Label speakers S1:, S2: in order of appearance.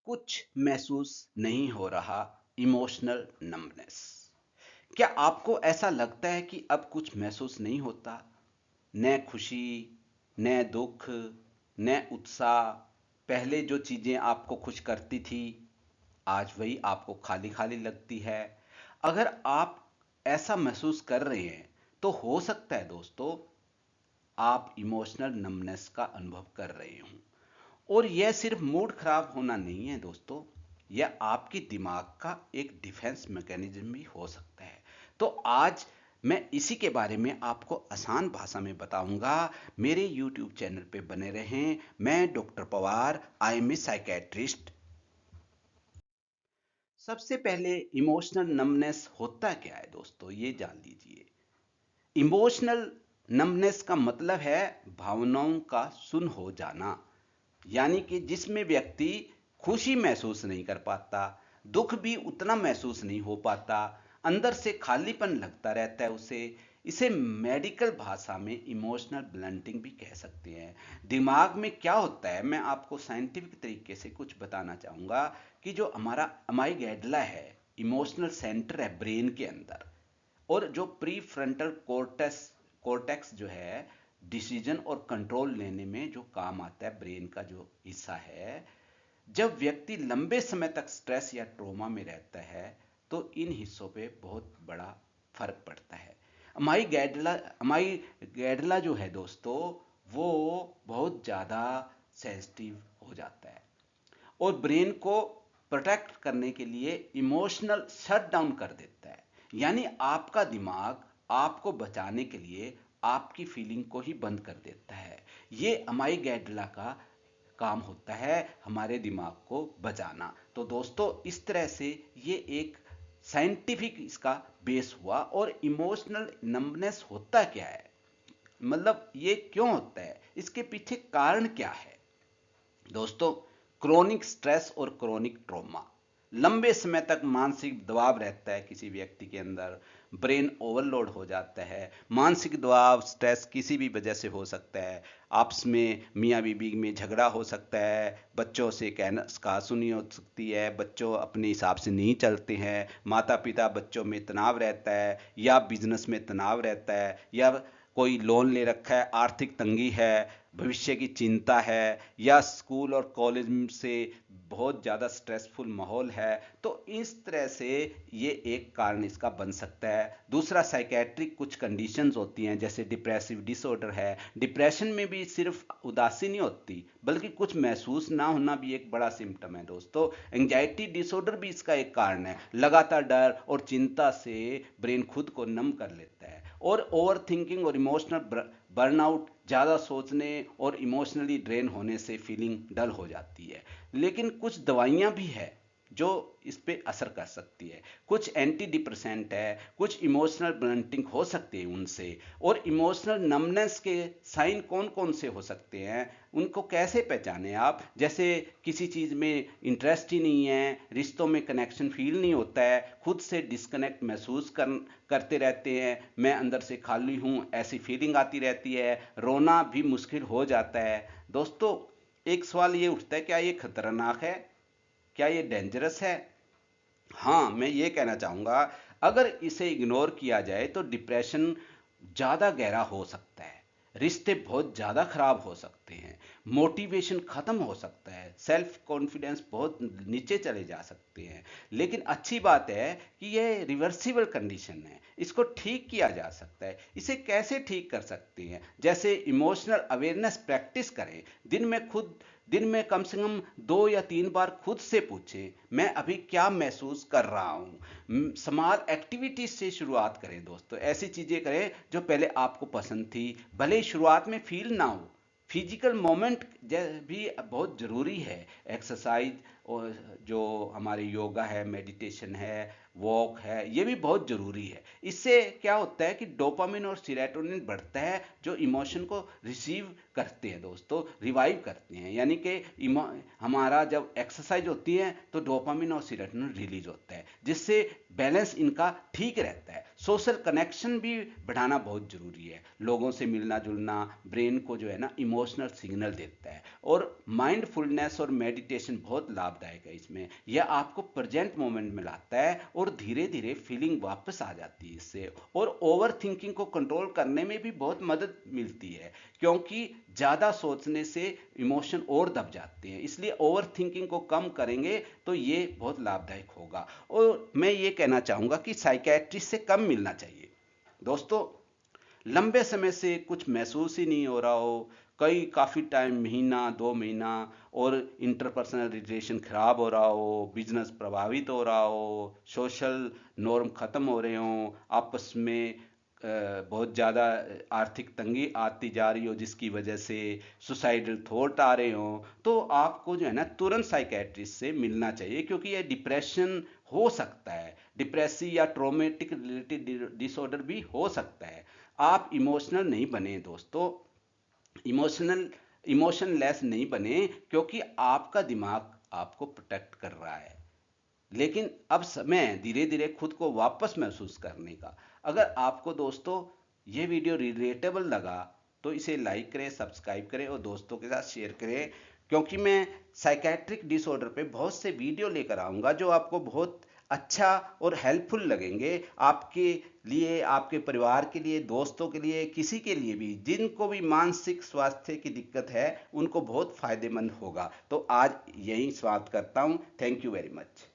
S1: कुछ महसूस नहीं हो रहा, इमोशनल नंबनेस। क्या आपको ऐसा लगता है कि अब कुछ महसूस नहीं होता? न खुशी, न दुख, न उत्साह। पहले जो चीजें आपको खुश करती थी, आज वही आपको खाली खाली लगती है। अगर आप ऐसा महसूस कर रहे हैं, तो हो सकता है दोस्तों आप इमोशनल नंबनेस का अनुभव कर रहे हों। और यह सिर्फ मूड खराब होना नहीं है दोस्तों, यह आपके दिमाग का एक डिफेंस मैकेनिज्म भी हो सकता है। तो आज मैं इसी के बारे में आपको आसान भाषा में बताऊंगा। मेरे YouTube चैनल पे बने रहें। मैं doctor Pawar, I am a psychiatrist. सबसे पहले इमोशनल नंबनेस होता क्या है दोस्तों, ये जान लीजिए। इमोशनल नंबनेस का मतलब है भावनाओं का सुन्न हो जाना, यानी कि जिसमें व्यक्ति खुशी महसूस नहीं कर पाता, दुख भी उतना महसूस नहीं हो पाता, अंदर से खालीपन लगता रहता है उसे। इसे मेडिकल भाषा में इमोशनल ब्लंटिंग भी कह सकते हैं। दिमाग में क्या होता है, मैं आपको साइंटिफिक तरीके से कुछ बताना चाहूंगा कि जो हमारा अमाइगेडला है, इमोशनल सेंटर है ब्रेन के अंदर, और जो प्री फ्रंटल कोर्टेक्स जो है डिसीजन और कंट्रोल लेने में जो काम आता है, ब्रेन का जो हिस्सा है, जब व्यक्ति लंबे समय तक स्ट्रेस या ट्रोमा में रहता है तो इन हिस्सों पे बहुत बड़ा फर्क पड़ता है। अमाई गैडला जो है दोस्तों, वो बहुत ज़्यादा सेंसिटिव हो जाता है और ब्रेन को प्रोटेक्ट करने के लिए इमोशनल शट डाउन कर देता है। यानी आपका दिमाग आपको बचाने के लिए आपकी फीलिंग को ही बंद कर देता है। ये अमाइगैडला का काम होता है, हमारे दिमाग को बचाना। तो दोस्तों इस तरह से ये एक साइंटिफिक इसका बेस हुआ। और इमोशनल नंबनेस होता क्या है, मतलब ये क्यों होता है, इसके पीछे कारण क्या है दोस्तों। क्रोनिक स्ट्रेस और क्रोनिक ट्रॉमा, लंबे समय तक मानसिक दबाव रहता है किसी व्यक्ति के अंदर, ब्रेन ओवरलोड हो जाता है। मानसिक दबाव, स्ट्रेस किसी भी वजह से हो सकता है। आपस में मियाँ बीबी में झगड़ा हो सकता है, बच्चों से कहना कहासुनी हो सकती है, बच्चों अपने हिसाब से नहीं चलते हैं, माता पिता बच्चों में तनाव रहता है, या बिजनेस में तनाव रहता है, या कोई लोन ले रखा है, आर्थिक तंगी है, भविष्य की चिंता है, या स्कूल और कॉलेज से बहुत ज़्यादा स्ट्रेसफुल माहौल है। तो इस तरह से ये एक कारण इसका बन सकता है। दूसरा, साइकेट्रिक कुछ कंडीशंस होती हैं, जैसे डिप्रेसिव डिसऑर्डर है। डिप्रेशन में भी सिर्फ उदासी नहीं होती, बल्कि कुछ महसूस ना होना भी एक बड़ा सिम्टम है दोस्तों। एंजाइटी डिसऑर्डर भी इसका एक कारण है। लगातार डर और चिंता से ब्रेन खुद को नम कर लेता है। और ओवर थिंकिंग और इमोशनल बर्नआउट, ज़्यादा सोचने और इमोशनली ड्रेन होने से फीलिंग डल हो जाती है। लेकिन कुछ दवाइयाँ भी है जो इस पे असर कर सकती है। कुछ एंटी डिप्रेसेंट है, कुछ इमोशनल ब्लंटिंग हो सकती है उनसे। और इमोशनल नमनेस के साइन कौन कौन से हो सकते हैं, उनको कैसे पहचाने आप। जैसे किसी चीज़ में इंटरेस्ट ही नहीं है, रिश्तों में कनेक्शन फील नहीं होता है, खुद से डिस्कनेक्ट महसूस करते रहते हैं, मैं अंदर से खाली हूँ ऐसी फीलिंग आती रहती है, रोना भी मुश्किल हो जाता है। दोस्तों एक सवाल ये उठता है, क्या ये खतरनाक है, क्या ये डेंजरस है? हाँ, मैं ये कहना चाहूँगा, अगर इसे इग्नोर किया जाए तो डिप्रेशन ज़्यादा गहरा हो सकता है, रिश्ते बहुत ज़्यादा खराब हो सकते हैं, मोटिवेशन ख़त्म हो सकता है, सेल्फ कॉन्फिडेंस बहुत नीचे चले जा सकते हैं। लेकिन अच्छी बात है कि ये रिवर्सिबल कंडीशन है, इसको ठीक किया जा सकता है। इसे कैसे ठीक कर सकते हैं? जैसे इमोशनल अवेयरनेस प्रैक्टिस करें। दिन में कम से कम 2 या 3 बार खुद से पूछें, मैं अभी क्या महसूस कर रहा हूँ। स्मॉल एक्टिविटीज से शुरुआत करें दोस्तों, ऐसी चीज़ें करें जो पहले आपको पसंद थी, भले ही शुरुआत में फील ना हो। फिजिकल मोमेंट भी बहुत ज़रूरी है। एक्सरसाइज और जो हमारे योगा है, मेडिटेशन है, वॉक है, ये भी बहुत ज़रूरी है। इससे क्या होता है कि डोपामिन और सीरोटोनिन बढ़ता है, जो इमोशन को रिसीव करते हैं दोस्तों, रिवाइव करते हैं। यानी कि हमारा जब एक्सरसाइज होती है तो डोपामिन और सीरोटोनिन रिलीज होता है, जिससे बैलेंस इनका ठीक रहता है। सोशल कनेक्शन भी बढ़ाना बहुत ज़रूरी है। लोगों से मिलना जुलना ब्रेन को जो है ना इमोशनल सिग्नल देता है। और माइंडफुलनेस और मेडिटेशन बहुत लाभदायक है इसमें। यह आपको प्रेजेंट मोमेंट में लाता है और धीरे धीरे फीलिंग वापस आ जाती है इससे। और ओवर थिंकिंग को कंट्रोल करने में भी बहुत मदद मिलती है, क्योंकि ज़्यादा सोचने से इमोशन और दब जाते हैं, इसलिए ओवर थिंकिंग को कम करेंगे तो ये बहुत लाभदायक होगा। और मैं ये कहना चाहूँगा कि साइकियाट्रिस्ट से कम मिलना चाहिए। दोस्तों, लंबे समय से कुछ महसूस ही नहीं हो रहा हो, काफ़ी टाइम, महीना 2 महीना, और इंटरपर्सनल रिलेशन खराब हो रहा हो, बिजनेस प्रभावित हो रहा हो, सोशल नॉर्म ख़त्म हो रहे हों, आपस में बहुत ज़्यादा आर्थिक तंगी आती जा रही हो जिसकी वजह से सुसाइडल थॉट आ रहे हों, तो आपको जो है ना तुरंत साइकेट्रिस्ट से मिलना चाहिए, क्योंकि ये डिप्रेशन हो सकता है, डिप्रेसिव या ट्रोमेटिक रिलेटेड डिसऑर्डर भी हो सकता है। आप इमोशनल नहीं बने दोस्तों, इमोशनलेस नहीं बने, क्योंकि आपका दिमाग आपको प्रोटेक्ट कर रहा है। लेकिन अब समय धीरे धीरे खुद को वापस महसूस करने का। अगर आपको दोस्तों ये वीडियो रिलेटेबल लगा तो इसे लाइक करें, सब्सक्राइब करें और दोस्तों के साथ शेयर करें, क्योंकि मैं साइकेट्रिक डिसऑर्डर पे बहुत से वीडियो लेकर आऊँगा जो आपको बहुत अच्छा और हेल्पफुल लगेंगे, आपके लिए, आपके परिवार के लिए, दोस्तों के लिए, किसी के लिए भी जिनको भी मानसिक स्वास्थ्य की दिक्कत है उनको बहुत फायदेमंद होगा। तो आज यही समाप्त करता हूँ। Thank you very much.